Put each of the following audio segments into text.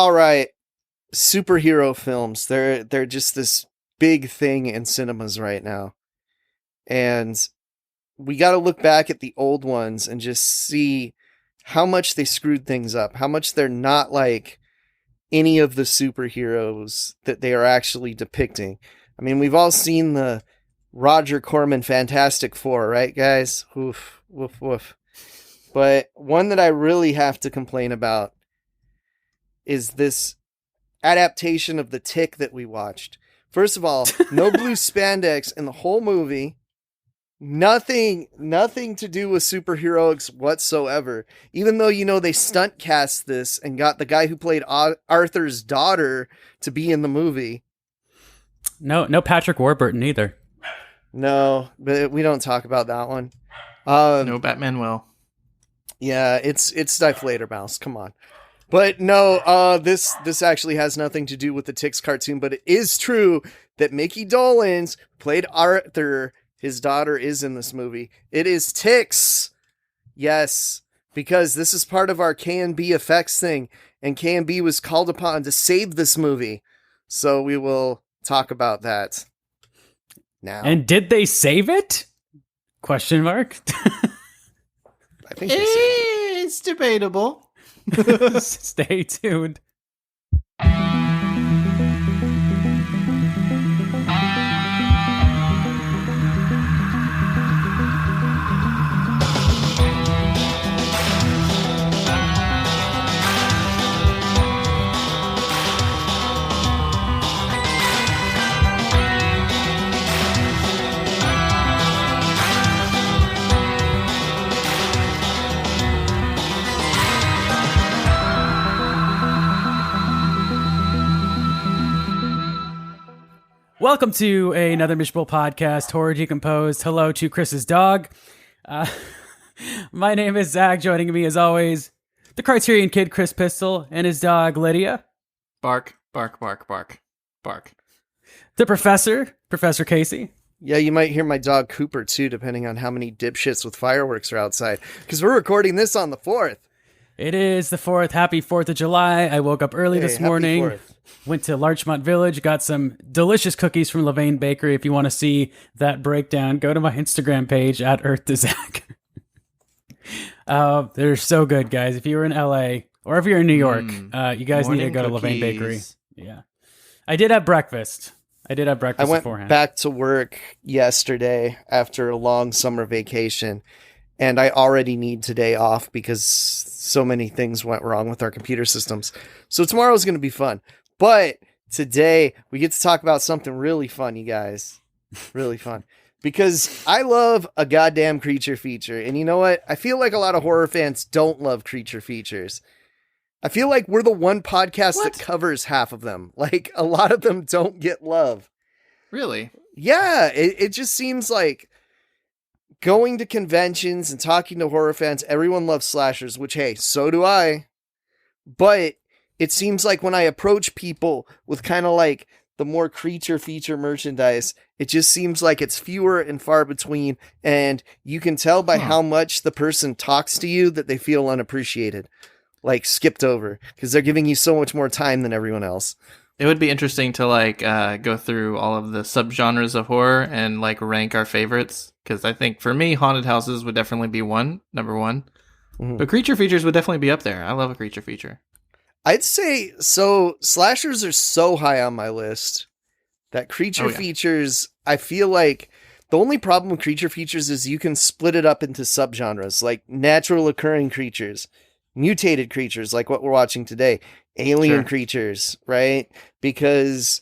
all right, superhero films. They're just this big thing in cinemas right now. And we got to look back at the old ones and just see how much they screwed things up, how much they're not like any of the superheroes that they are actually depicting. I mean, we've all seen the Roger Corman Fantastic Four, right, guys? Woof, woof, woof. But one that I really have to complain about is this adaptation of The Tick that we watched. First of all, no blue spandex in the whole movie. Nothing to do with superheroics whatsoever. Even though, they stunt cast this and got the guy who played Arthur's daughter to be in the movie. No Patrick Warburton either. No, but we don't talk about that one. No Batman will. Yeah, it's Deflator Mouse. Come on. But no, this actually has nothing to do with the Ticks cartoon, but it is true that Mickey Dolenz played Arthur. His daughter is in this movie. It is Ticks. Yes, because this is part of our K&B effects thing, and K&B was called upon to save this movie. So we will talk about that now. And did they save it? Question mark. I think they saved it. It's debatable. Stay tuned. Welcome to another Mishable podcast, Horror Decomposed. Hello to Chris's dog. My name is Zach. Joining me, as always, the Criterion Kid, Chris Pistol, and his dog, Lydia. Bark, bark, bark, bark, bark. The Professor Casey. Yeah, you might hear my dog Cooper, too, depending on how many dipshits with fireworks are outside. Because we're recording this on the 4th. It is the 4th. Happy 4th of July. I woke up early this morning. 4th. Went to Larchmont Village, got some delicious cookies from Levain Bakery. If you want to see that breakdown, go to my Instagram page at EarthToZach. They're so good, guys. If you're in LA or if you're in New York, you guys need to go to Levain Bakery. Yeah. I did have breakfast. I went beforehand. Back to work yesterday after a long summer vacation, and I already need today off because so many things went wrong with our computer systems. So tomorrow's going to be fun. But today, we get to talk about something really fun, you guys. Really fun. Because I love a goddamn creature feature. And you know what? I feel like a lot of horror fans don't love creature features. I feel like we're the one podcast that covers half of them. Like, a lot of them don't get love. Really? Yeah, it just seems like going to conventions and talking to horror fans, everyone loves slashers, which, hey, so do I. But it seems like when I approach people with kind of like the more creature feature merchandise, it just seems like it's fewer and far between. And you can tell by how much the person talks to you that they feel unappreciated, like skipped over, because they're giving you so much more time than everyone else. It would be interesting to go through all of the subgenres of horror and rank our favorites. Because I think for me, haunted houses would definitely be number one. Mm-hmm. But creature features would definitely be up there. I love a creature feature. I'd say, so slashers are so high on my list that creature features, I feel like the only problem with creature features is you can split it up into subgenres, like natural occurring creatures, mutated creatures, like what we're watching today, alien creatures, right? Because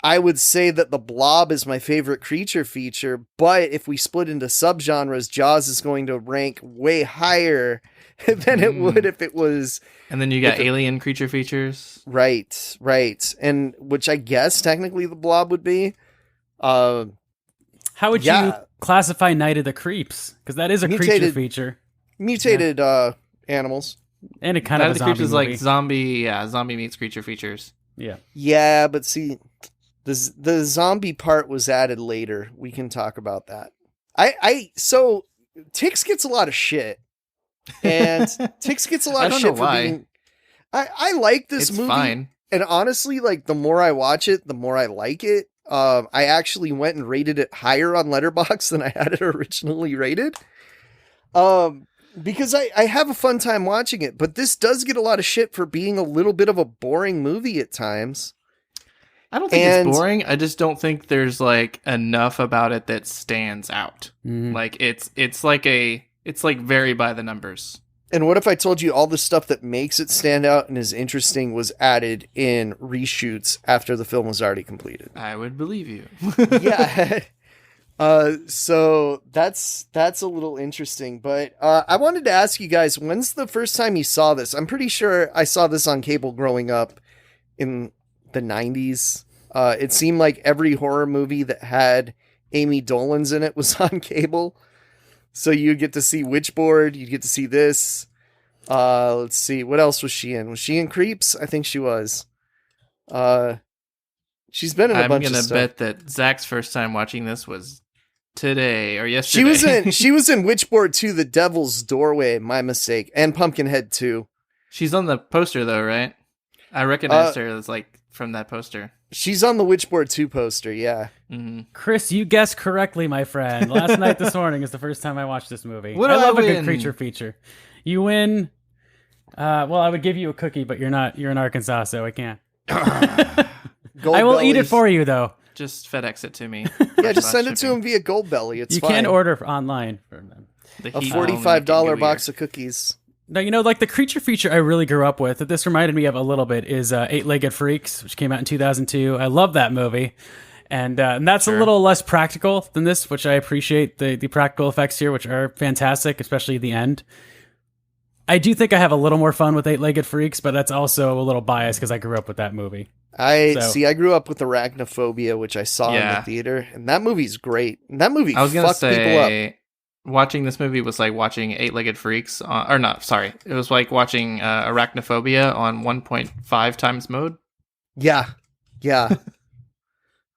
I would say that the Blob is my favorite creature feature, but if we split into subgenres, Jaws is going to rank way higher than it would if it was. And then you got alien creature features. Right. And which I guess technically the Blob would be. How would you classify Night of the Creeps? Because that is a creature feature. Mutated animals. And it kind of a zombie is movie. Like zombie meets creature features. Yeah. Yeah, but see, the zombie part was added later. We can talk about that. So Ticks gets a lot of shit. And Ticks gets a lot of shit for being... I like this It's movie. fine. And honestly, like, the more I watch it, the more I like it. I actually went and rated it higher on Letterboxd than I had it originally rated. Because I have a fun time watching it, but this does get a lot of shit for being a little bit of a boring movie at times. I don't think it's boring. I just don't think there's like enough about it that stands out. Like it's like very by the numbers. And what if I told you all the stuff that makes it stand out and is interesting was added in reshoots after the film was already completed? I would believe you. Yeah. So that's a little interesting, but I wanted to ask you guys, when's the first time you saw this? I'm pretty sure I saw this on cable growing up in the 90s. It seemed like every horror movie that had Amy Dolan's in it was on cable. So you get to see Witchboard, you get to see this. Let's see, what else was she in? Was she in Creeps? I think she was. She's been in a bunch of stuff. I'm gonna bet that Zach's first time watching this was today or yesterday. She was in Witchboard 2, The Devil's Doorway, my mistake, and Pumpkinhead 2. She's on the poster though, right? I recognized her as like from that poster. She's on the Witchboard 2 poster, yeah. Mm-hmm. Chris, you guessed correctly, my friend. Last night this morning is the first time I watched this movie. What I do love I a good win? creature feature. You win. Well, I would give you a cookie, but you're in Arkansas, so I can't. I will eat it for you, though. Just FedEx it to me. Yeah, just send it to him via Goldbelly. It's fine. You can order online for them. The a heat $45 box of cookies. Now, like the creature feature I really grew up with, that this reminded me of a little bit, is Eight-Legged Freaks, which came out in 2002. I love that movie. And that's a little less practical than this, which I appreciate the practical effects here, which are fantastic, especially the end. I do think I have a little more fun with Eight-Legged Freaks, but that's also a little biased because I grew up with that movie. I grew up with Arachnophobia, which I saw in the theater, and that movie's great. And that movie fucked people up. Watching this movie was like watching Eight-Legged Freaks, it was like watching Arachnophobia on 1.5 times mode. Yeah.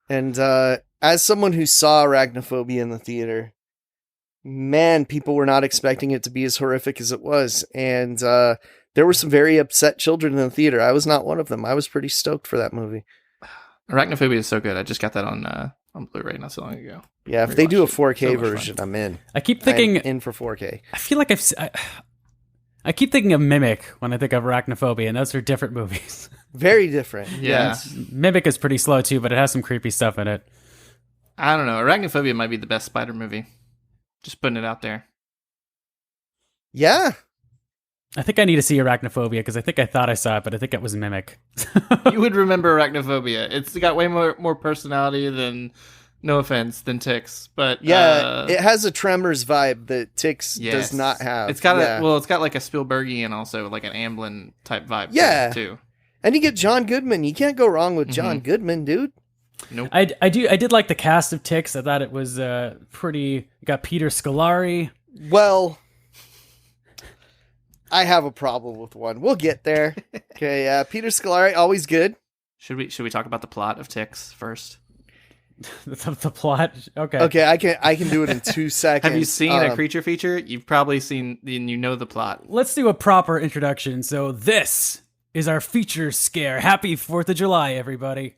And as someone who saw Arachnophobia in the theater, man, people were not expecting it to be as horrific as it was. And there were some very upset children in the theater. I was not one of them. I was pretty stoked for that movie. Arachnophobia is so good. I just got that on Blu-ray not so long ago. Yeah, if they do a 4K version, I'm in. I keep thinking... I'm in for 4K. I feel like I keep thinking of Mimic when I think of Arachnophobia, and those are different movies. Very different. Yeah. Yes. Mimic is pretty slow, too, but it has some creepy stuff in it. I don't know. Arachnophobia might be the best spider movie. Just putting it out there. Yeah. I think I need to see Arachnophobia, because I think I thought I saw it, but I think it was Mimic. You would remember Arachnophobia. It's got way more personality than... No offense, than Ticks, but it has a Tremors vibe that Ticks does not have. It's got it's got like a Spielbergian, also like an Amblin type vibe. Yeah, too. And you get John Goodman. You can't go wrong with John Goodman, dude. Nope. I did like the cast of Ticks. I thought it was pretty. You got Peter Scolari. Well, I have a problem with one. We'll get there. Okay, Peter Scolari, always good. Should we talk about the plot of Ticks first? The plot. Okay. Okay, I can do it in 2 seconds. Have you seen a creature feature? You've probably seen, and you know the plot. Let's do a proper introduction. So this is our feature scare. Happy 4th of July, everybody.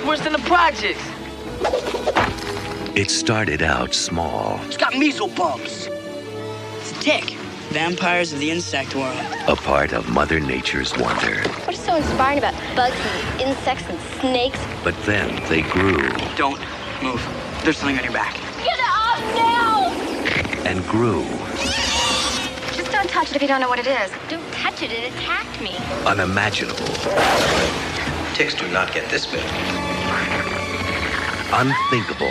Worse than the projects. It started out small. It's got measles bumps. It's a tick. Vampires of the insect world. A part of Mother Nature's wonder. What is so inspiring about bugs and insects and snakes? But then they grew. Don't move. There's something on your back. Get off now! And grew. Just don't touch it if you don't know what it is. Don't touch it, it attacked me. Unimaginable. Ticks do not get this big. Unthinkable.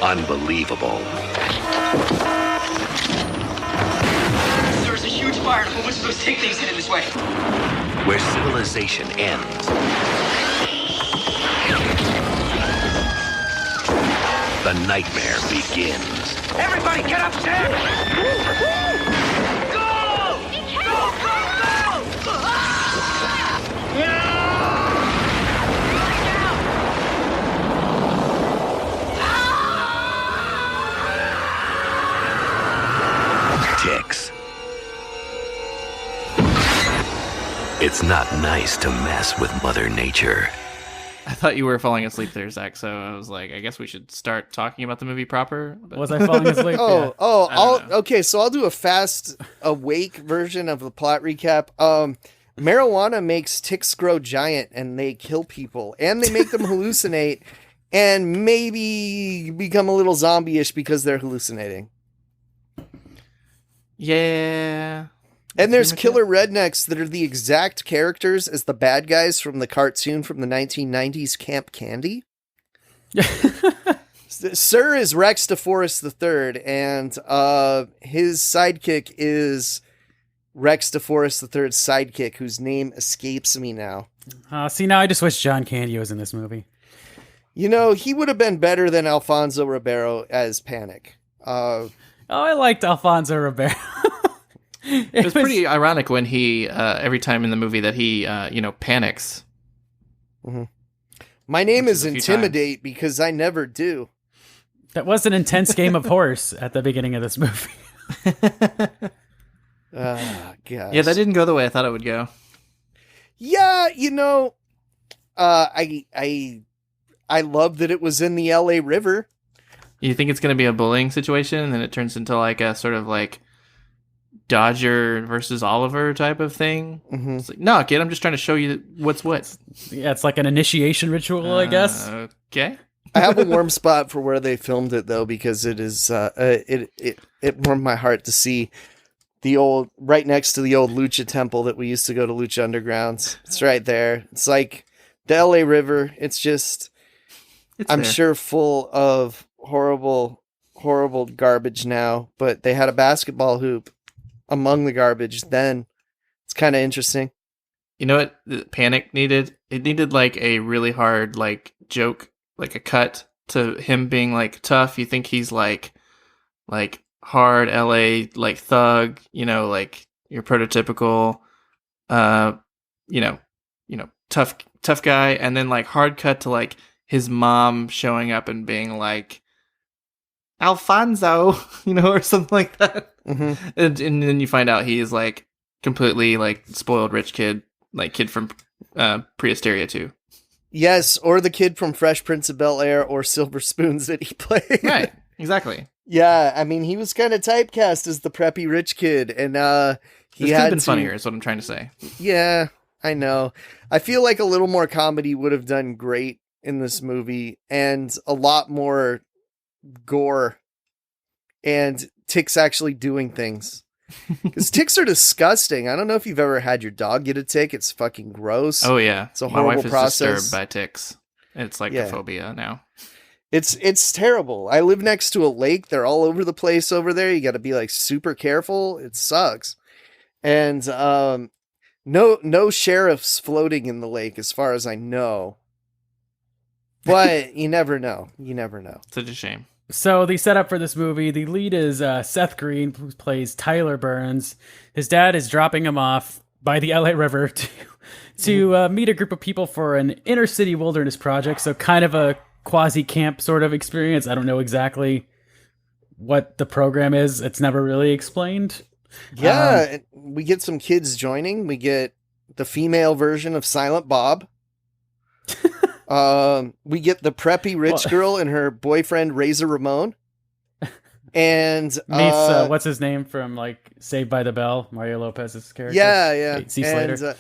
Unbelievable. There's a huge fired a whole bunch of those tick things headed this way. Where civilization ends, the nightmare begins. Everybody get upstairs! Go! Go, go, go! Ticks. It's not nice to mess with Mother Nature. I thought you were falling asleep there, Zach, so I was like, I guess we should start talking about the movie proper. But... Was I falling asleep? Yeah. Okay, so I'll do a fast awake version of the plot recap. Marijuana makes ticks grow giant and they kill people, and they make them hallucinate and maybe become a little zombie-ish because they're hallucinating. Yeah. And there's killer rednecks that are the exact characters as the bad guys from the cartoon from the 1990s Camp Candy. Sir is Rex DeForest III, and his sidekick is Rex DeForest III's sidekick, whose name escapes me now. See, now I just wish John Candy was in this movie. You know, he would have been better than Alfonso Ribeiro as Panic. I liked Alfonso Ribeiro. It was pretty ironic when he, every time in the movie that he, panics. Mm-hmm. My name is Intimidate because I never do. That was an intense game of horse at the beginning of this movie. Gosh. Yeah, that didn't go the way I thought it would go. Yeah, I love that it was in the LA River. You think it's going to be a bullying situation, and then it turns into like a sort of like Dodger versus Oliver type of thing? Mm-hmm. It's like, no, kid, I'm just trying to show you what's what. Yeah, it's like an initiation ritual, I guess. Okay. I have a warm spot for where they filmed it, though, because it is it warmed my heart to see the old, right next to the old Lucha Temple that we used to go to Lucha Undergrounds. It's right there. It's like the LA River. It's just, I'm sure full of horrible garbage now, but they had a basketball hoop among the garbage then. It's kind of interesting. You know what the Panic needed? It needed like a really hard like joke, like a cut to him being like tough. You think he's like hard LA like thug, like your prototypical tough guy, and then like hard cut to like his mom showing up and being like Alfonso, or something like that. Mm-hmm. And then you find out he is like completely like spoiled rich kid, like kid from Pre-Hysteria 2. Yes, or the kid from Fresh Prince of Bel-Air or Silver Spoons that he played. Right, exactly. Yeah, I mean, he was kind of typecast as the preppy rich kid, and he could had have been funnier, is what I'm trying to say. Yeah, I know. I feel like a little more comedy would have done great in this movie, and a lot more gore, and ticks actually doing things. Because ticks are disgusting. I don't know if you've ever had your dog get a tick. It's fucking gross. Oh yeah, it's a horrible my wife is process. disturbed by ticks. It's like a phobia now. It's terrible. I live next to a lake. They're all over the place over there. You got to be like super careful. It sucks. And no sheriffs floating in the lake as far as I know. But you never know. You never know. Such a shame. So the setup for this movie, the lead is Seth Green, who plays Tyler Burns. His dad is dropping him off by the LA River to meet a group of people for an inner city wilderness project. So kind of a quasi-camp sort of experience. I don't know exactly what the program is. It's never really explained. Yeah, we get some kids joining. We get the female version of Silent Bob. We get the preppy rich girl and her boyfriend Razor Ramon. And meets what's his name from like Saved by the Bell, Mario Lopez's character. Yeah. See Slater.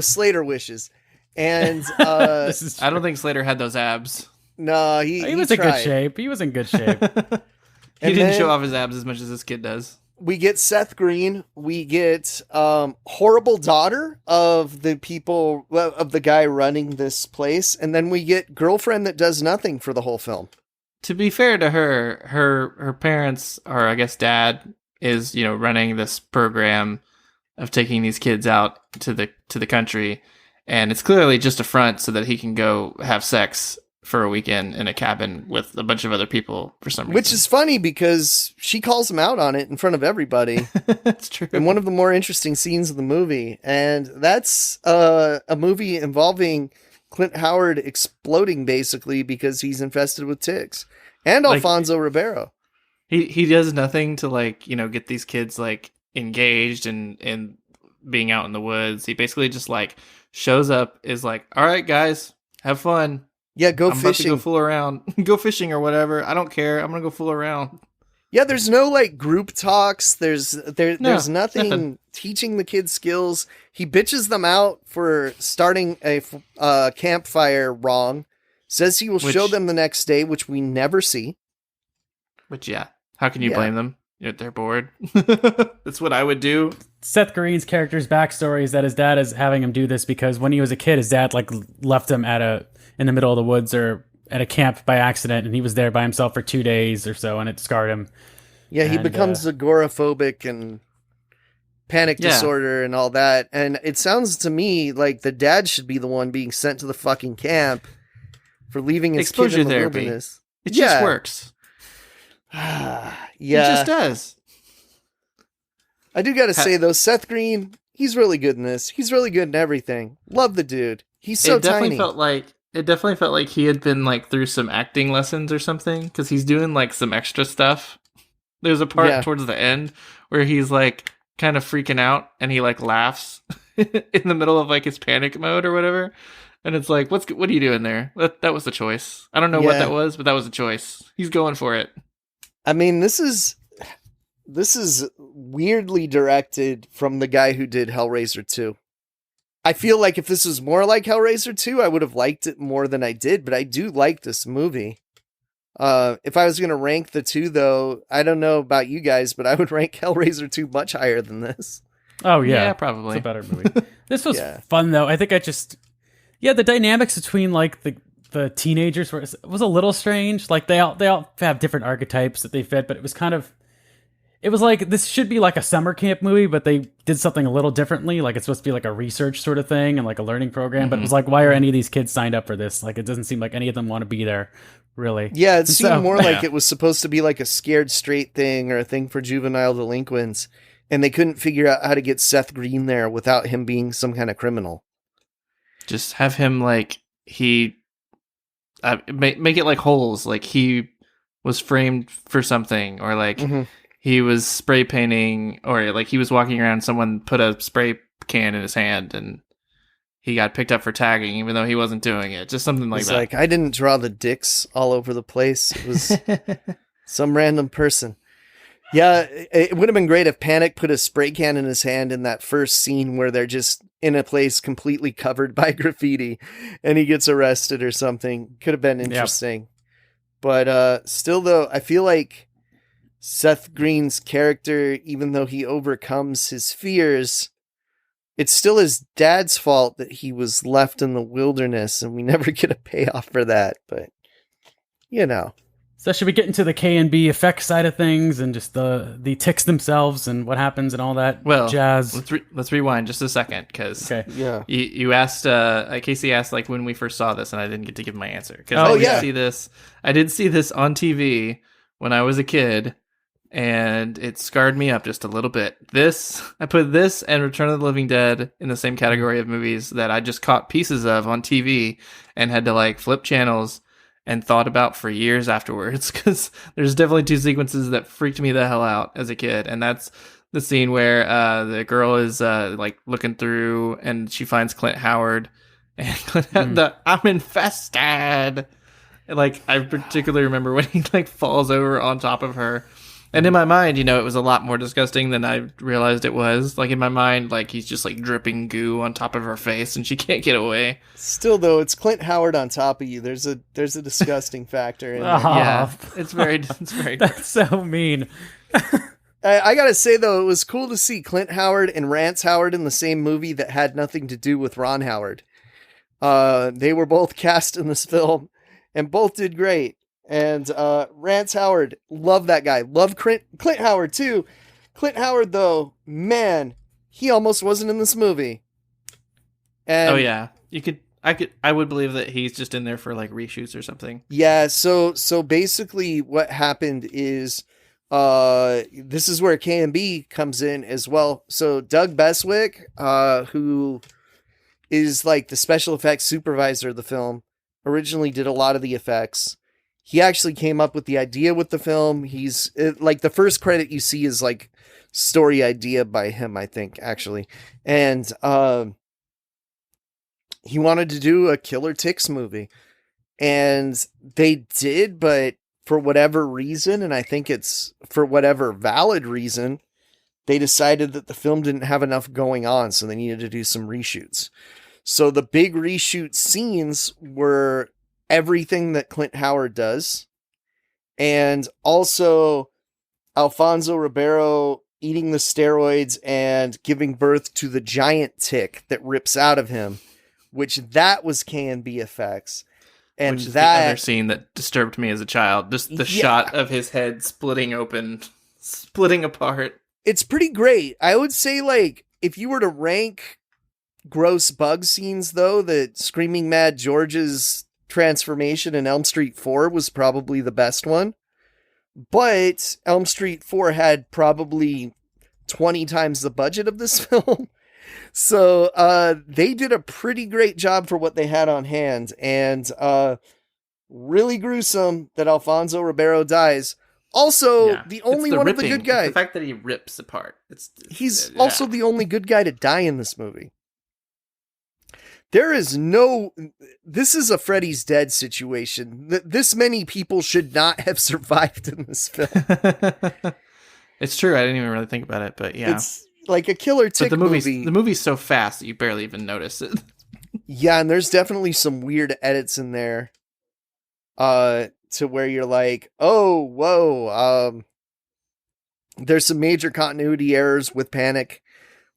Slater wishes. And I don't think Slater had those abs. No, he was in good shape. He was in good shape. He didn't show off his abs as much as this kid does. We get Seth Green. We get horrible daughter of the people of the guy running this place, and then we get girlfriend that does nothing for the whole film. To be fair to her parents, or I guess dad, is running this program of taking these kids out to the country, and it's clearly just a front so that he can go have sex for a weekend in a cabin with a bunch of other people for some reason. Which is funny because she calls him out on it in front of everybody. That's true. In one of the more interesting scenes of the movie. And that's a movie involving Clint Howard exploding basically because he's infested with ticks. And Alfonso Ribeiro. He does nothing to like, get these kids like engaged and being out in the woods. He basically just like shows up, is like, all right, guys, have fun. Yeah, go I'm fishing. About to go fool around. Go fishing or whatever. I don't care. I'm going to go fool around. Yeah, there's no like group talks. There's nothing teaching the kids skills. He bitches them out for starting a campfire wrong. Says he will show them the next day, which we never see. Which, yeah. How can you blame them? They're bored. That's what I would do. Seth Green's character's backstory is that his dad is having him do this because when he was a kid, his dad like left him in the middle of the woods or at a camp by accident, and he was there by himself for 2 days or so, and it scarred him. Yeah, he becomes agoraphobic and panic disorder and all that. And it sounds to me like the dad should be the one being sent to the fucking camp for leaving his exposure kid in the therapy. wilderness. It just works. Yeah. It just does. I do gotta say though, Seth Green, he's really good in this. He's really good in everything. Love the dude. He's so tiny. It definitely felt like he had been like through some acting lessons or something, because he's doing like some extra stuff. There's a part towards the end where he's like kind of freaking out and he like laughs in the middle of like his panic mode or whatever. And it's like, what are you doing there? That was a choice. I don't know what that was, but that was a choice. He's going for it. I mean, this is weirdly directed from the guy who did Hellraiser 2. I feel like if this was more like Hellraiser 2, I would have liked it more than I did, but I do like this movie. If I was going to rank the two, though, I don't know about you guys, but I would rank Hellraiser 2 much higher than this. Oh, yeah. Yeah, probably. It's a better movie. This was fun, though. I think the dynamics between, like, the teenagers was a little strange. Like, they all have different archetypes that they fit, but it was kind of... It was like, this should be like a summer camp movie, but they did something a little differently. Like, it's supposed to be like a research sort of thing and like a learning program. Mm-hmm. But it was like, why are any of these kids signed up for this? Like, it doesn't seem like any of them want to be there, really. Yeah, it seemed more like it was supposed to be like a scared straight thing or a thing for juvenile delinquents. And they couldn't figure out how to get Seth Green there without him being some kind of criminal. Just have him like, make it like holes. Like he was framed for something, or like... Mm-hmm. He was spray painting, or like he was walking around, someone put a spray can in his hand and he got picked up for tagging, even though he wasn't doing it. Just something like that. Like, I didn't draw the dicks all over the place. It was some random person. Yeah, it would have been great if Panic put a spray can in his hand in that first scene where they're just in a place completely covered by graffiti and he gets arrested or something. Could have been interesting. Yep. But still, though, I feel like Seth Green's character, even though he overcomes his fears, it's still his dad's fault that he was left in the wilderness, and we never get a payoff for that. But, So should we get into the K&B effect side of things and just the ticks themselves and what happens and all that jazz? Let's rewind just a second, because you asked, Casey asked like when we first saw this, and I didn't get to give my answer. Because I did see this on TV when I was a kid, and it scarred me up just a little bit. I put this and Return of the Living Dead in the same category of movies that I just caught pieces of on TV and had to like flip channels and thought about for years afterwards, because there's definitely two sequences that freaked me the hell out as a kid. And that's the scene where the girl is like looking through and she finds Clint Howard and I'm infested. Like, I particularly remember when he like falls over on top of her. And in my mind, it was a lot more disgusting than I realized it was. Like, in my mind, like, he's just, like, dripping goo on top of her face, and she can't get away. Still, though, it's Clint Howard on top of you. There's a disgusting factor in there. Yeah, it's very That's so mean. I gotta say, though, it was cool to see Clint Howard and Rance Howard in the same movie that had nothing to do with Ron Howard. They were both cast in this film, and both did great. And Rance Howard, love that guy. Love Clint Howard, too. Clint Howard, though, man, he almost wasn't in this movie. And oh yeah, I would believe that he's just in there for like reshoots or something. Yeah, so basically what happened is this is where KMB comes in as well. So Doug Beswick, who is like the special effects supervisor of the film, originally did a lot of the effects. He actually came up with the idea with the film. He's like the first credit you see is like story idea by him, I think, actually. And he wanted to do a Killer Ticks movie. And they did, but for whatever reason, and I think it's for whatever valid reason, they decided that the film didn't have enough going on, so they needed to do some reshoots. So the big reshoot scenes were everything that Clint Howard does, and also Alfonso Ribeiro eating the steroids and giving birth to the giant tick that rips out of him, which that was K&B effects. And which is that the other scene that disturbed me as a child. Just the shot of his head splitting open, splitting apart. It's pretty great. I would say, like, if you were to rank gross bug scenes, though, that Screaming Mad George's transformation in Elm Street 4 was probably the best one. But Elm Street 4 had probably 20 times the budget of this film. So they did a pretty great job for what they had on hand. And really gruesome that Alfonso Ribeiro dies. Also, the only one of the good guys. The fact that he rips apart. He's also the only good guy to die in this movie. There is no... This is a Freddy's Dead situation. This many people should not have survived in this film. It's true. I didn't even really think about it, but yeah. It's like a Killer Tick movie. The movie's so fast that you barely even notice it. Yeah, and there's definitely some weird edits in there. To where you're like, oh, whoa. There's some major continuity errors with Panic.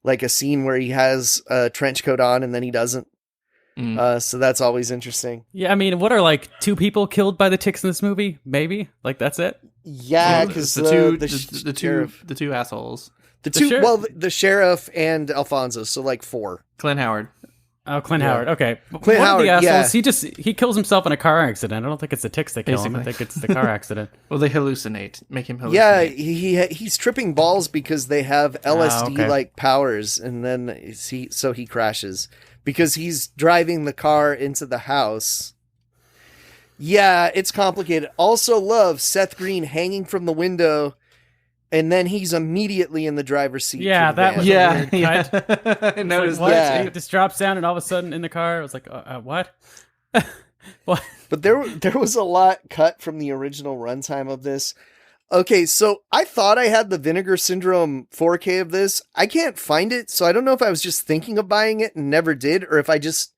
Like a scene where he has a trench coat on and then he doesn't. So that's always interesting. Yeah, I mean, what are like 2 people killed by the ticks in this movie? Maybe, like that's it. Yeah, because the two assholes, the sheriff and Alfonso, so like 4. Clint Howard. Oh, Clint Howard. Okay, Clint one Howard. Of the assholes, he kills himself in a car accident. I don't think it's the ticks that kill him. I Basically. think it's the car accident. Well, they hallucinate, make him hallucinate. Yeah, he's tripping balls because they have LSD like powers, and then he crashes because he's driving the car into the house. Yeah, it's complicated. Also love Seth Green hanging from the window, and then he's immediately in the driver's seat. Yeah, that was a weird cut. I noticed like, that. It just drops down, and all of a sudden in the car, I was like, what? What? But there was a lot cut from the original runtime of this. Okay, so I thought I had the Vinegar Syndrome 4K of this. I can't find it, so I don't know if I was just thinking of buying it and never did, or if I just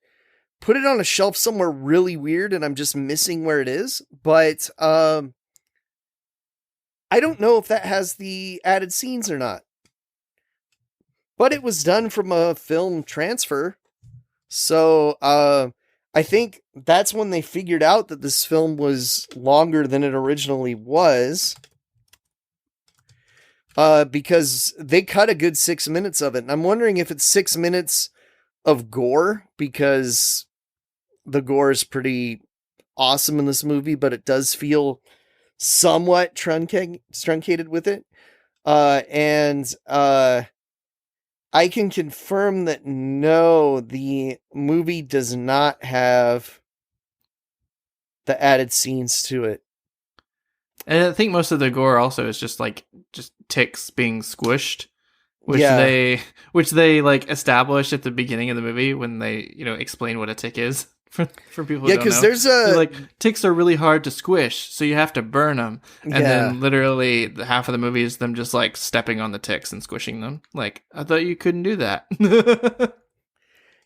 put it on a shelf somewhere really weird and I'm just missing where it is. But I don't know if that has the added scenes or not. But it was done from a film transfer. So I think that's when they figured out that this film was longer than it originally was. Because they cut a good 6 minutes of it. And I'm wondering if it's 6 minutes of gore, because the gore is pretty awesome in this movie, but it does feel somewhat truncated with it. And I can confirm that no, the movie does not have the added scenes to it. And I think most of the gore also is just ticks being squished, which they like establish at the beginning of the movie when they, explain what a tick is for people. Yeah, because there's ticks are really hard to squish, so you have to burn them, and then literally the half of the movie is them just like stepping on the ticks and squishing them. Like, I thought you couldn't do that.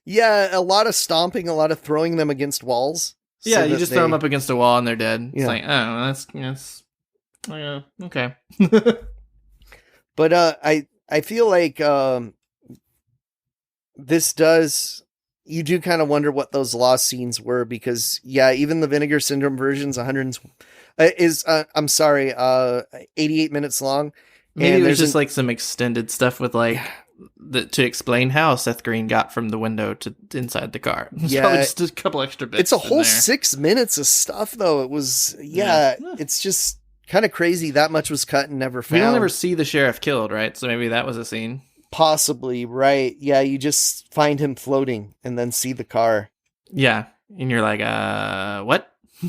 Yeah, a lot of stomping, a lot of throwing them against walls. Yeah, you just throw them up against a wall and they're dead. Yeah. It's like, oh, that's okay. But I feel like this does, you do kind of wonder what those lost scenes were, because even the Vinegar Syndrome version's 88 minutes long. Maybe and there's just like some extended stuff with like to explain how Seth Green got from the window to inside the car. It's Yeah. probably just a couple extra bits. It's a whole in there. 6 minutes of stuff, though. It was, it's just kind of crazy. That much was cut and never found. We don't ever see the sheriff killed, right? So maybe that was a scene. Possibly, right. Yeah, you just find him floating and then see the car. Yeah. And you're like, what?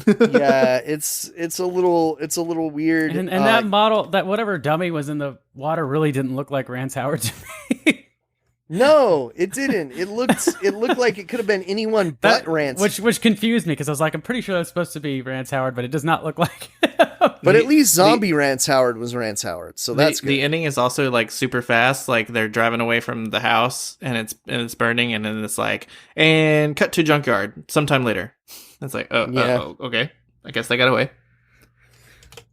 Yeah, it's a little weird. And that model, that whatever dummy was in the water, really didn't look like Rance Howard to me. No, it didn't. It looked like it could have been anyone but Rance. Which confused me because I was like, I'm pretty sure that's supposed to be Rance Howard, but it does not look like. But at least zombie Rance Howard was Rance Howard, so that's good. The ending is also like super fast. Like they're driving away from the house and it's burning, and then it's like, and cut to junkyard sometime later. It's like, oh, okay. I guess they got away.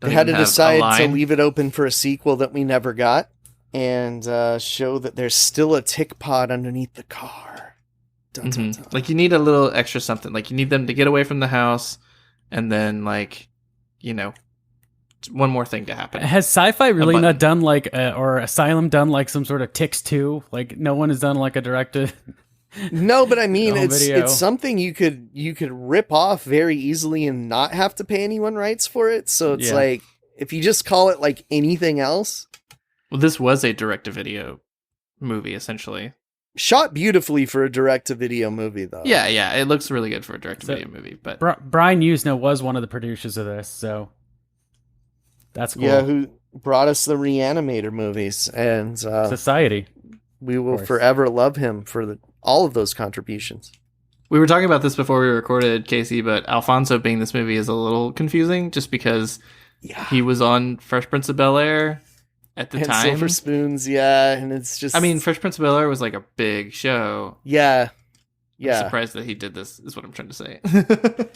They had to decide to leave it open for a sequel that we never got, and show that there's still a tick pod underneath the car. Dun, dun, dun. Like you need a little extra something. Like you need them to get away from the house, and then like, one more thing to happen. Has Sci-Fi really not done like, or Asylum done like some sort of Ticks 2? Like no one has done like a directed. No, but I mean, it's something you could rip off very easily and not have to pay anyone rights for it. So it's like, if you just call it like anything else. Well, this was a direct-to-video movie, essentially. Shot beautifully for a direct-to-video movie, though. Yeah, it looks really good for a direct-to-video movie. But Brian Usna was one of the producers of this, so that's cool. Yeah, who brought us the Reanimator movies, and Society. We will forever love him for all of those contributions. We were talking about this before we recorded, Casey, but Alfonso being this movie is a little confusing just because he was on Fresh Prince of Bel-Air at the time. Silver Spoons, and it's just... I mean, Fresh Prince of Bel-Air was like a big show. Yeah. I'm surprised that he did this, is what I'm trying to say. But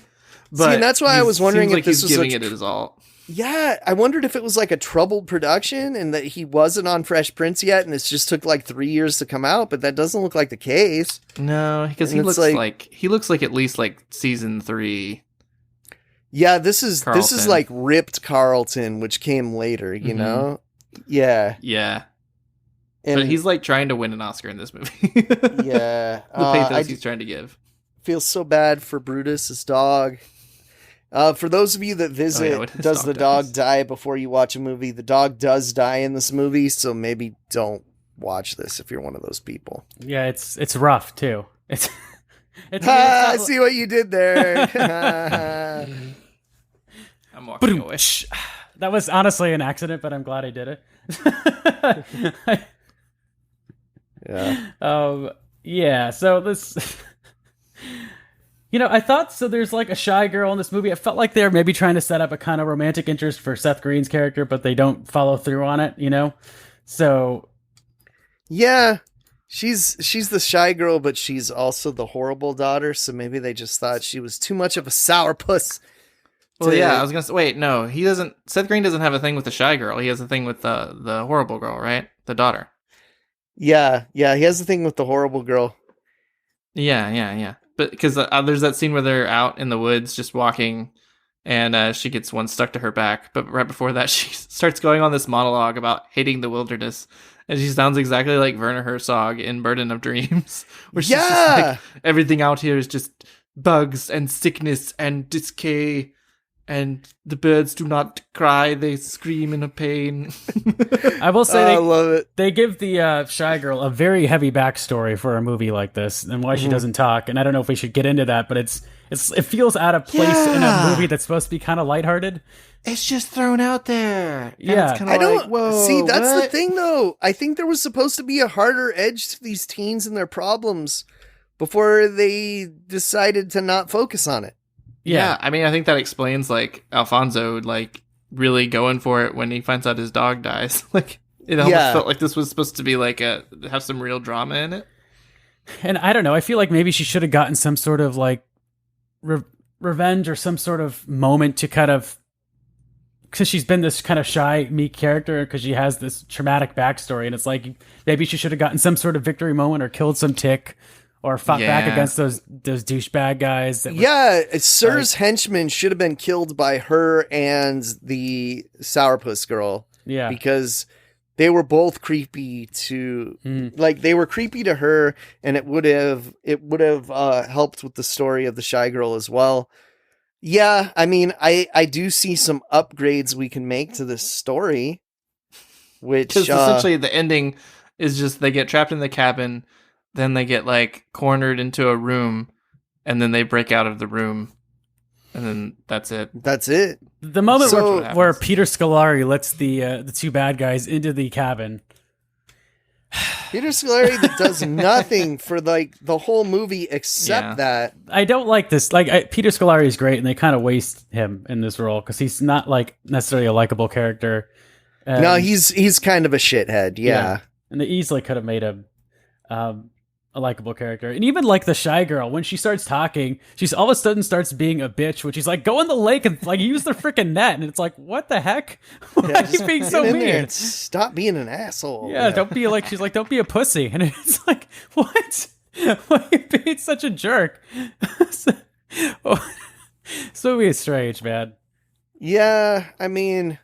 see, and that's why I was wondering if this was giving it his all. Yeah, I wondered if it was like a troubled production and that he wasn't on Fresh Prince yet, and it just took like 3 years to come out. But that doesn't look like the case. No, because he looks like at least like season 3. Yeah, this is Carlton. Like ripped Carlton, which came later. You know, yeah. And but he's like trying to win an Oscar in this movie. Yeah, the pathos he's trying to give. Feels so bad for Brutus, his dog. For those of you that visit, does the dog die before you watch a movie? The dog does die in this movie, so maybe don't watch this if you're one of those people. Yeah, it's rough too. It's I see what you did there. I'm walking away. That was honestly an accident, but I'm glad I did it. Yeah. So this. I thought so. There's like a shy girl in this movie. I felt like they're maybe trying to set up a kind of romantic interest for Seth Green's character, but they don't follow through on it. So yeah, she's the shy girl, but she's also the horrible daughter. So maybe they just thought she was too much of a sourpuss. Well, yeah, I was gonna say. Wait, no, he doesn't. Seth Green doesn't have a thing with the shy girl. He has a thing with the horrible girl, right? The daughter. Yeah, he has a thing with the horrible girl. Yeah. But because there's that scene where they're out in the woods just walking, and she gets one stuck to her back. But right before that, she starts going on this monologue about hating the wilderness, and she sounds exactly like Werner Herzog in Burden of Dreams, where she's just like, everything out here is just bugs and sickness and decay. And the birds do not cry; they scream in a pain. I will say, I love it. They give the shy girl a very heavy backstory for a movie like this, and why she doesn't talk. And I don't know if we should get into that, but it feels out of place in a movie that's supposed to be kind of lighthearted. It's just thrown out there. Yeah, I don't see. That's the thing, though. I think there was supposed to be a harder edge to these teens and their problems before they decided to not focus on it. Yeah, I mean, I think that explains like Alfonso like really going for it when he finds out his dog dies. Like it almost felt like this was supposed to be like have some real drama in it. And I don't know. I feel like maybe she should have gotten some sort of like revenge or some sort of moment to kind of, because she's been this kind of shy, meek character because she has this traumatic backstory, and it's like maybe she should have gotten some sort of victory moment or killed some tick. Or fought back against those douchebag guys. Sir's henchmen should have been killed by her and the sourpuss girl. Yeah. Because they were both creepy to like they were creepy to her, and it would have helped with the story of the Shy Girl as well. Yeah, I mean, I do see some upgrades we can make to this story, which essentially the ending is just they get trapped in the cabin, then they get like cornered into a room, and then they break out of the room, and then that's it. That's it. The moment where Peter Scolari lets the two bad guys into the cabin. Peter Scolari that does nothing for like the whole movie except that. I don't like this. Like Peter Scolari is great, and they kind of waste him in this role because he's not like necessarily a likable character. No, he's kind of a shithead. Yeah. And they easily could have made him a likable character. And even like the Shy Girl, when she starts talking, she's all of a sudden starts being a bitch, which she's like, go in the lake and like use the freaking net. And it's like, what the heck? Why are you being so mean? Stop being an asshole. Yeah, don't be like, she's like, don't be a pussy. And it's like, what? Why are you being such a jerk? So weird, strange, man. Yeah, I mean,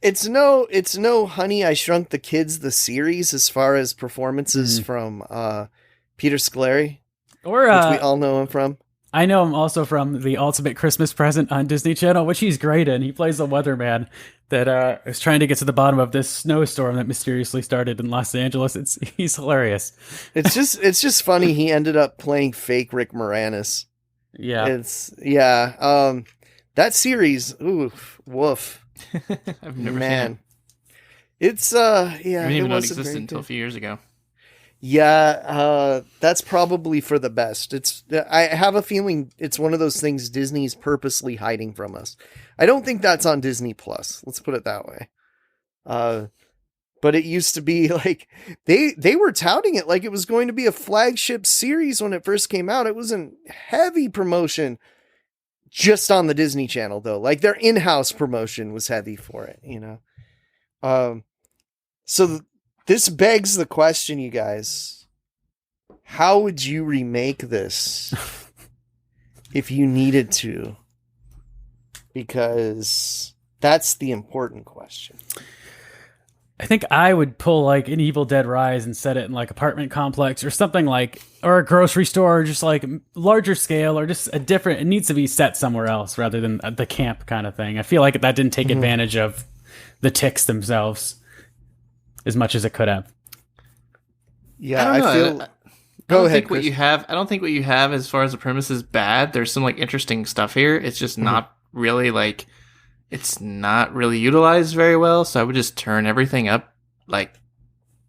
it's no Honey, I Shrunk the Kids, the series, as far as performances from Peter Scolari, or which we all know him from. I know him also from The Ultimate Christmas Present on Disney Channel, which he's great in. He plays a weatherman that is trying to get to the bottom of this snowstorm that mysteriously started in Los Angeles. He's hilarious. It's just funny. He ended up playing fake Rick Moranis. Yeah, that series. Ooh, woof. I've never seen it. It's I didn't even know it existed until a few years ago. Yeah, that's probably for the best. I have a feeling it's one of those things Disney's purposely hiding from us. I don't think that's on Disney Plus. Let's put it that way. But it used to be like they were touting it like it was going to be a flagship series when it first came out. It was in heavy promotion. Just on the Disney Channel, though. Like, their in-house promotion was heavy for it, you know? So this begs the question, you guys. How would you remake this if you needed to? Because that's the important question. I think I would pull like an Evil Dead Rise and set it in like apartment complex or something like, or a grocery store, or just like larger scale, or just it needs to be set somewhere else rather than the camp kind of thing. I feel like that didn't take advantage of the ticks themselves as much as it could have. Yeah, I don't know. Go ahead, Chris. I don't think what you have as far as the premise is bad. There's some like interesting stuff here. It's just not really like, it's not really utilized very well, so I would just turn everything up like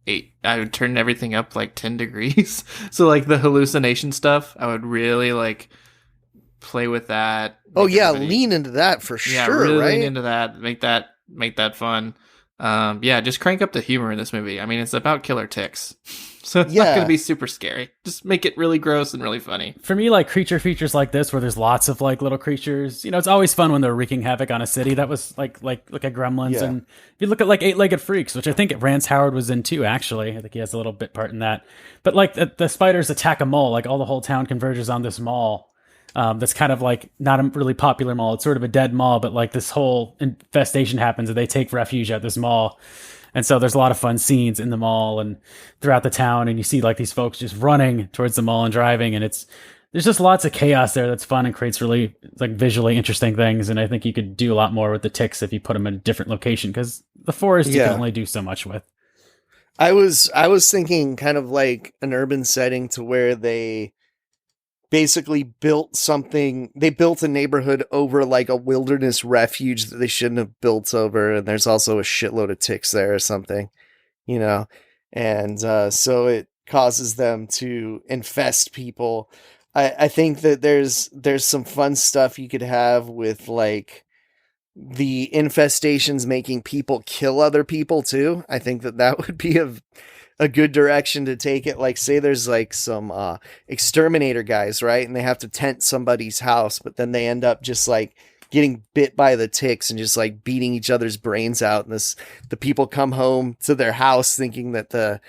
8. I would turn everything up like 10 degrees. So like the hallucination stuff, I would really like play with that. Oh yeah, lean into that for sure, really right? Lean into that. Make that fun. Just crank up the humor in this movie. I mean, it's about killer ticks. So it's not going to be super scary. Just make it really gross and really funny. For me, like creature features like this, where there's lots of like little creatures, you know, it's always fun when they're wreaking havoc on a city. That was like a Gremlins. Yeah. And if you look at like Eight-Legged Freaks, which I think Rance Howard was in too, actually. I think he has a little bit part in that. But like the spiders attack a mall, like all the whole town converges on this mall. That's kind of like not a really popular mall. It's sort of a dead mall, but like this whole infestation happens and they take refuge at this mall. And so there's a lot of fun scenes in the mall and throughout the town. And you see like these folks just running towards the mall and driving. And there's just lots of chaos there that's fun and creates really like visually interesting things. And I think you could do a lot more with the ticks if you put them in a different location, because the forest you can only do so much with. I was thinking kind of like an urban setting to where they basically built a neighborhood over like a wilderness refuge that they shouldn't have built over, and there's also a shitload of ticks there or something, you know, and so it causes them to infest people. I think that there's some fun stuff you could have with like the infestations making people kill other people too. I think that would be a good direction to take it. Like, say there's like some exterminator guys, right? And they have to tent somebody's house, but then they end up just like getting bit by the ticks and just like beating each other's brains out. And the people come home to their house thinking that the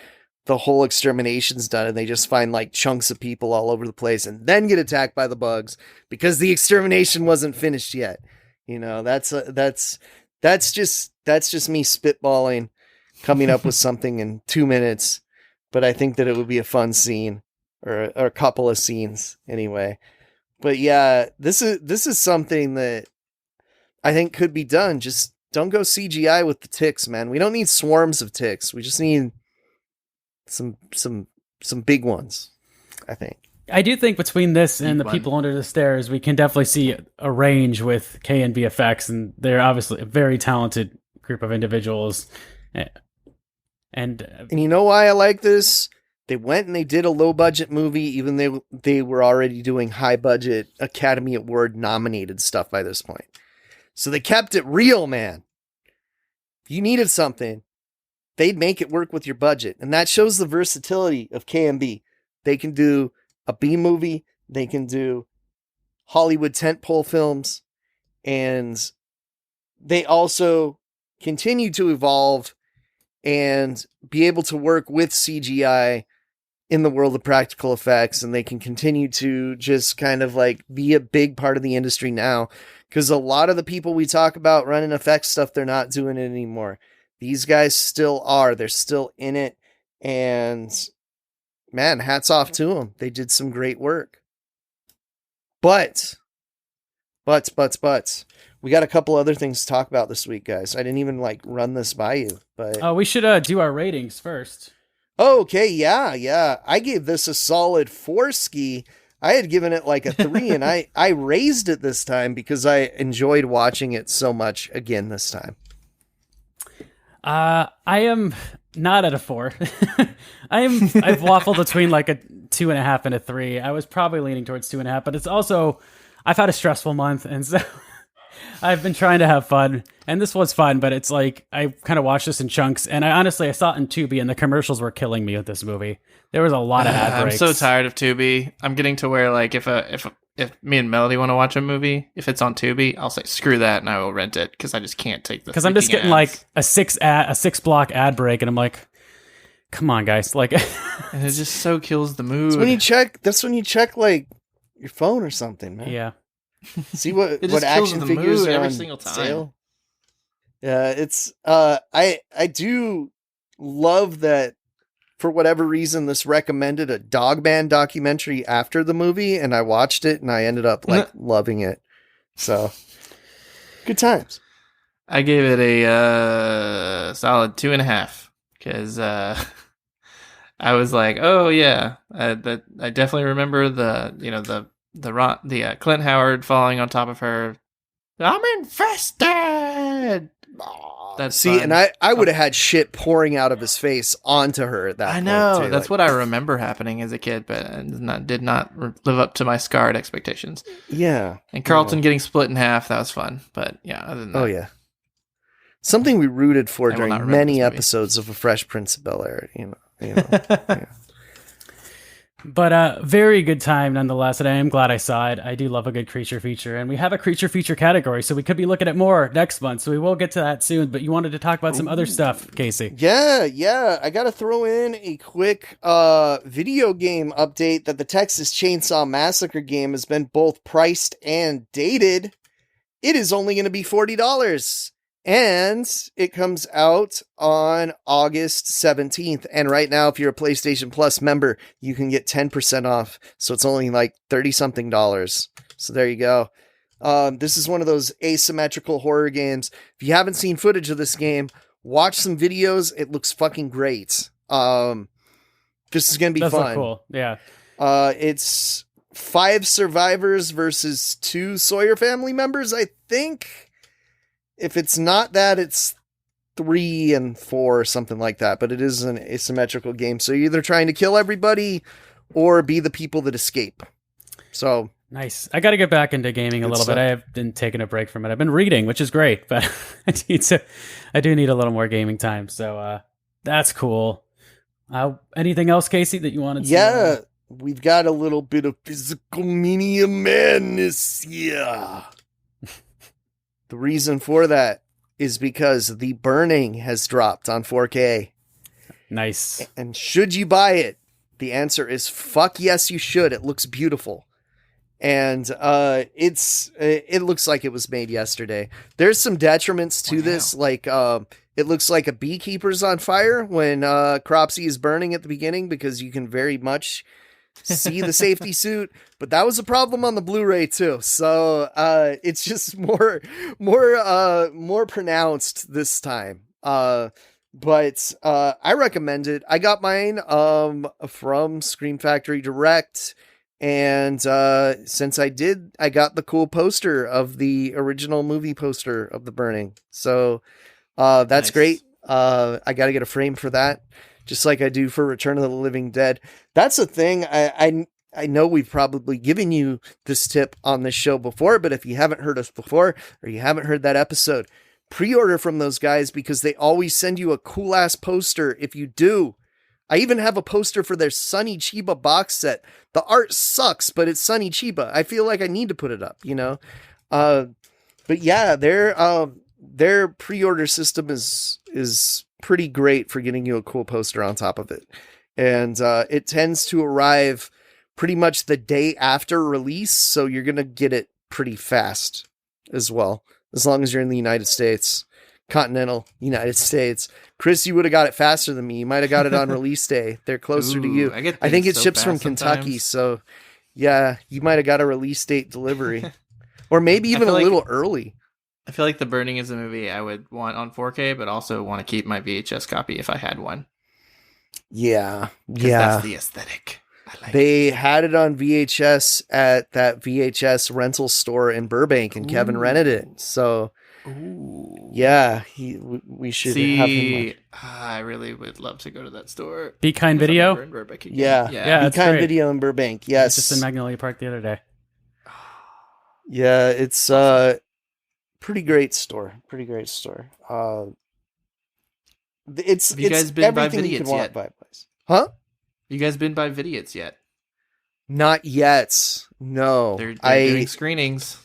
whole extermination's done, and they just find like chunks of people all over the place and then get attacked by the bugs because the extermination wasn't finished yet. You know, that's just me spitballing. coming up with something in 2 minutes, but I think that it would be a fun scene or a couple of scenes anyway. But yeah, this is something that I think could be done. Just don't go CGI with the ticks, man. We don't need swarms of ticks. We just need some big ones, I think. I do think between this and the people under the stairs, we can definitely see a range with K and VFX, and they're obviously a very talented group of individuals. And you know why I like this? They went and they did a low budget movie, even though they were already doing high budget Academy Award nominated stuff by this point. So they kept it real, man. If you needed something, they'd make it work with your budget. And that shows the versatility of KMB. They can do a B movie, they can do Hollywood tentpole films, and they also continue to evolve and be able to work with CGI in the world of practical effects, and they can continue to just kind of like be a big part of the industry now, because a lot of the people we talk about running effects stuff, they're not doing it anymore. These guys still are. They're still in it, and man, hats off to them. They did some great work. But, we got a couple other things to talk about this week, guys. I didn't even run this by you, but we should do our ratings first. Oh, okay, yeah. I gave this a solid 4 ski. I had given it like a 3, and I raised it this time because I enjoyed watching it so much again this time. I am not at a 4. I've waffled between like a 2.5 and a 3. I was probably leaning towards 2.5, but it's also, I've had a stressful month, and so I've been trying to have fun, and this was fun, but it's like, I kind of watched this in chunks, and I saw it in Tubi, and the commercials were killing me with this movie. There was a lot of ad breaks. I'm so tired of Tubi. I'm getting to where, like, if me and Melody want to watch a movie, if it's on Tubi, I'll say, screw that, and I will rent it, because I just can't take the Because I'm just getting, ads. like, a 6 block ad break, and I'm like, come on, guys. Like, and it just so kills the mood. That's when you check, like, your phone or something, man. Yeah. See what action figures are every on single time. sale. Yeah, it's I do love that for whatever reason this recommended a Dog Man documentary after the movie, and I watched it and I ended up loving it. So good times. I gave it a solid 2.5 because I was like, oh yeah, I definitely remember the Clint Howard falling on top of her. I'm infested. That's fun. And I would have had shit pouring out of his face onto her at that point. I know. Too. That's what I remember happening as a kid, but did not live up to my scarred expectations. Yeah. And Carlton getting split in half, that was fun. But yeah, other than that. Oh yeah. Something we rooted for I will not during remember many this movie. episodes of A Fresh Prince of Bel-Air, yeah. But very good time nonetheless, and I am glad I saw it. I do love a good creature feature, and we have a creature feature category, so we could be looking at more next month, so we will get to that soon, but you wanted to talk about some other stuff, Casey. Yeah. I gotta throw in a quick video game update that the Texas Chainsaw Massacre game has been both priced and dated. It is only going to be $40. And it comes out on August 17th. And right now, if you're a PlayStation Plus member, you can get 10% off. So it's only like $30-something. So there you go. This is one of those asymmetrical horror games. If you haven't seen footage of this game, watch some videos. It looks fucking great. This is going to be fun. Look cool. Yeah. It's 5 survivors versus 2 Sawyer family members, I think. If it's not that, it's 3 and 4 or something like that. But it is an asymmetrical game. So you're either trying to kill everybody or be the people that escape. So nice. I got to get back into gaming a little bit. I have been taking a break from it. I've been reading, which is great, but I do need a little more gaming time. So that's cool. Anything else, Casey, that you wanted to say? Yeah, we've got a little bit of physical media madness here. The reason for that is because The Burning has dropped on 4K. Nice. And should you buy it? The answer is fuck yes, you should. It looks beautiful. And it looks like it was made yesterday. There's some detriments to this, like It looks like a beekeeper's on fire when Cropsy is burning at the beginning, because you can very much see the safety suit. But that was a problem on the Blu-ray too. So it's just more pronounced this time. But I recommend it. I got mine from Scream Factory Direct. And since I got the cool poster of the original movie poster of The Burning. So that's nice. Great. I got to get a frame for that, just like I do for Return of the Living Dead. That's a thing. I know we've probably given you this tip on this show before, but if you haven't heard us before, or you haven't heard that episode, pre-order from those guys, because they always send you a cool ass poster if you do. I even have a poster for their Sonny Chiba box set. The art sucks, but it's Sonny Chiba. I feel like I need to put it up, you know? But yeah, their pre-order system is pretty great for getting you a cool poster on top of it. And it tends to arrive pretty much the day after release, so you're going to get it pretty fast as well, as long as you're in the United States. Continental United States. Kris, you would have got it faster than me. You might have got it on release day. They're closer to you. I think it ships from Kentucky, so yeah, you might have got a release date delivery. Or maybe even a little early. I feel like The Burning is a movie I would want on 4K, but also want to keep my VHS copy if I had one. Yeah. That's the aesthetic. They had it on VHS at that VHS rental store in Burbank, and Kevin rented it. So yeah, we should have him. I really would love to go to that store. Be Kind Video? Yeah. Be Kind Video in Burbank. Yes. Just in Magnolia Park the other day. Yeah, it's pretty great store. It's Have you guys been by everything you Vidiots can want yet? by place. Huh? You guys been by Vidiots yet? Not yet. No. They're doing screenings.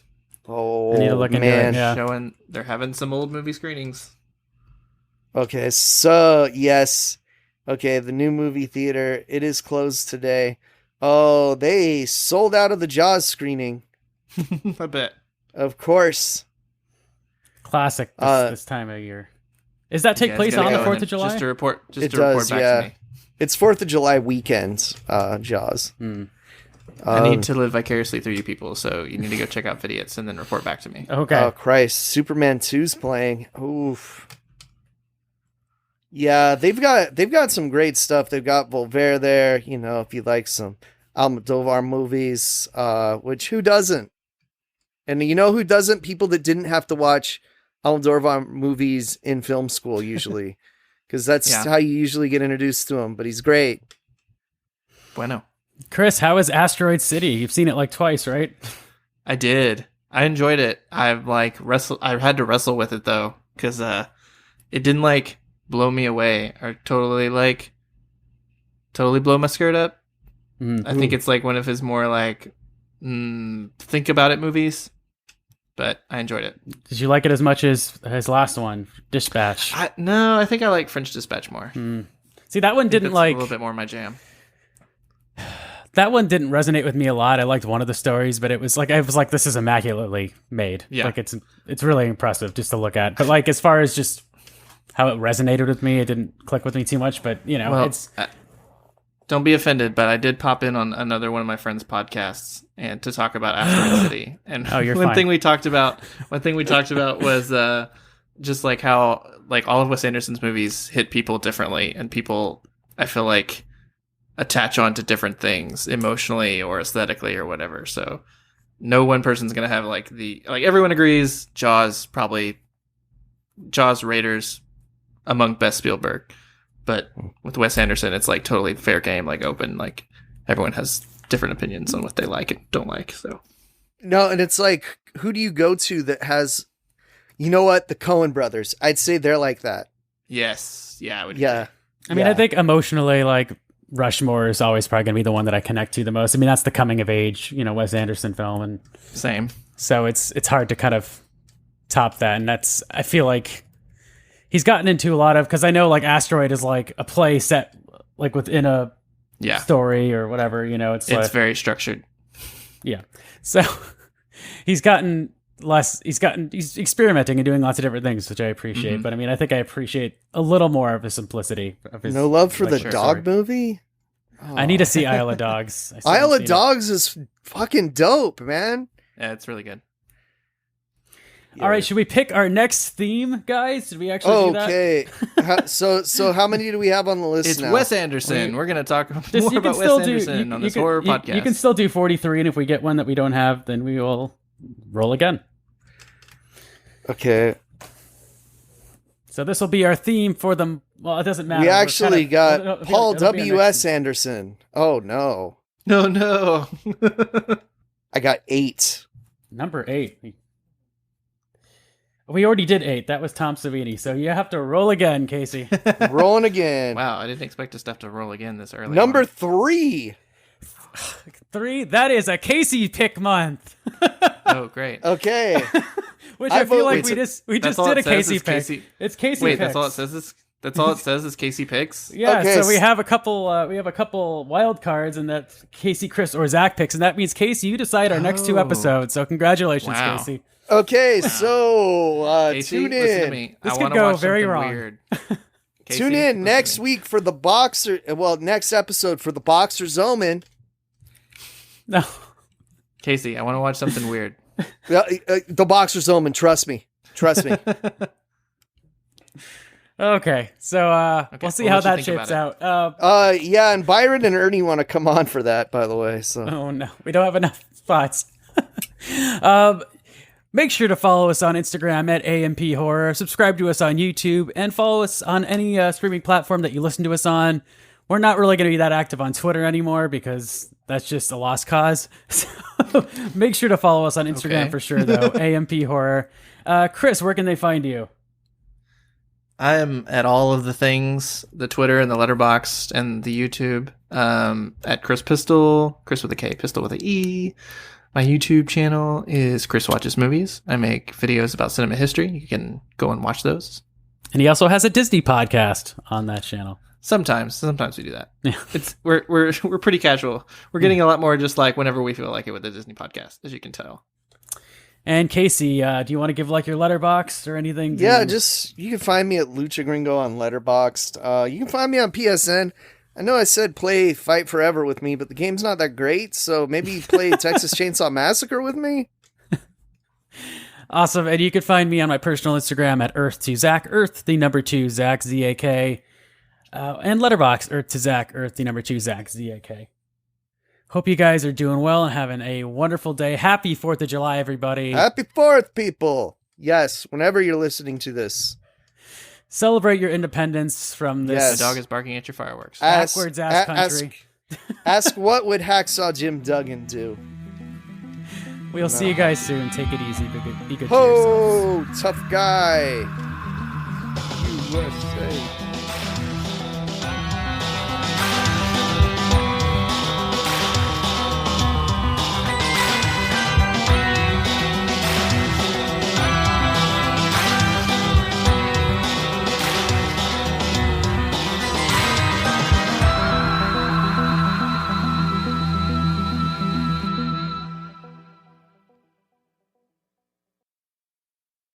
Oh, I need to look into man. it, yeah. They're having some old movie screenings. Okay, so yes. Okay, the new movie theater, it is closed today. Oh, they sold out of the Jaws screening. I bet. Of course. Classic this time of year. Does that take place on the 4th of July? Just to report back yeah. to me. It's 4th of July weekend, Jaws. I need to live vicariously through you people, so you need to go check out Vidiots and then report back to me. Okay. Oh, Christ. Superman 2's playing. Oof. Yeah, they've got some great stuff. They've got Voltaire there, you know, if you like some Almodovar movies, which who doesn't? And you know who doesn't? People that didn't have to watch Almodovar movies in film school, usually. Because that's how you usually get introduced to him, but he's great. Bueno. Kris, how is Asteroid City? You've seen it like twice, right? I did. I enjoyed it. I had to wrestle with it though, because it didn't blow me away or totally blow my skirt up. I think it's one of his more think about it movies, but I enjoyed it. Did you like it as much as his last one, Dispatch? No, I think I like French Dispatch more. See, that one didn't a little bit more my jam. That one didn't resonate with me a lot. I liked one of the stories, but it was like this is immaculately made. Yeah. It's really impressive just to look at. But as far as just how it resonated with me, it didn't click with me too much. But it's don't be offended, but I did pop in on another one of my friends' podcasts and to talk about Asteroid City. And one thing we talked about was just how all of Wes Anderson's movies hit people differently, and people I feel like attach on to different things emotionally or aesthetically or whatever. So no one person's gonna have everyone agrees Jaws Raiders among best Spielberg, but with Wes Anderson it's totally fair game, open, everyone has different opinions on what they like and don't like. So no, and it's who do you go to that has, you know what, the Coen brothers? I'd say they're like that. Yes, yeah, I would. Yeah, I mean, I think emotionally, Rushmore is always probably going to be the one that I connect to the most. I mean, that's the coming of age, Wes Anderson film, and same. So it's hard to kind of top that, and I feel like he's gotten into a lot of, because I know Asteroid is a play set within a story or whatever, it's very structured. Yeah, so he's gotten he's experimenting and doing lots of different things, which I appreciate. Mm-hmm. But I mean, I think I appreciate a little more of his simplicity. Of his, No love for the sure, dog sorry. movie? I need to see Isle of Dogs. I still Isle haven't of seen it. Dogs is fucking dope, man. Yeah, it's really good. All right, should we pick our next theme, guys? Did we actually do that? Okay. So how many do we have on the list It's now? Wes Anderson. We're going to talk more You about can Wes still do Anderson on this can, horror podcast. You can still do 43, and if we get one that we don't have, then we will roll again. Okay. So this will be our theme for them. Well, it doesn't matter. We actually got it'll be Paul it'll be our W.S. next- Anderson. Oh, no. No. I got 8. Number 8. We already did 8. That was Tom Savini. So you have to roll again, Casey. Rolling again. Wow, I didn't expect us to have to roll again this early. Number on. 3. 3. That is a Casey pick month. Oh, great. Okay. Which I I feel vote- like wait, we just all did it a says Casey is pick. Casey- It's Casey Wait, picks. that's all it says. That's all it says is Casey picks. Yeah, Okay, so we have a couple wild cards, and that's Casey, Chris, or Zach picks, and that means Casey, you decide our next 2 Oh. episodes. So congratulations, Wow. Casey. Okay, so Casey, tune listen to in. me. This I could want to go watch very something wrong. weird. Casey, Tune in listen to next me. week for the Boxer. Well, next episode for the Boxer's Omen. No. Casey, I want to watch something weird. The Boxer's Omen. Trust me. Trust me. Okay, so we'll see we'll how let you that think shapes about out. Yeah, and Byron and Ernie want to come on for that, by the way. So Oh no, we don't have enough spots. Make sure to follow us on Instagram at AMP Horror. Subscribe to us on YouTube and follow us on any streaming platform that you listen to us on. We're not really going to be that active on Twitter anymore because that's just a lost cause. So make sure to follow us on Instagram Okay. for sure, though. AMP Horror. Chris, where can they find you? I am at all of the things, the Twitter and the Letterboxd and the YouTube, at Chris Pistol, Chris with a K, Pistol with a E. My YouTube channel is Chris Watches Movies. I make videos about cinema history. You can go and watch those. And he also has a Disney podcast on that channel. Sometimes we do that. Yeah. We're pretty casual. We're getting a lot more just like whenever we feel like it with the Disney podcast, as you can tell. And Casey, do you want to give like your letterbox or anything? yeah, just you can find me at Lucha Gringo on Letterboxd. You can find me on PSN. I know I said play Fight Forever with me, but the game's not that great. So maybe play Texas Chainsaw Massacre with me. Awesome. And you can find me on my personal Instagram at Earth2Zach, Earth, the number 2, Zach, Z-A-K. And Letterboxd, Earth2Zach, Earth, the number 2, Zach, Z-A-K. Hope you guys are doing well and having a wonderful day. Happy 4th of July, everybody. Happy 4th, people. Yes, whenever you're listening to this. Celebrate your independence from this Yes. The dog is barking at your fireworks. backwards ass country. Ask what would Hacksaw Jim Duggan do? We'll see you guys soon. Take it easy. Be good to yourselves. Ho, tough guy. USA.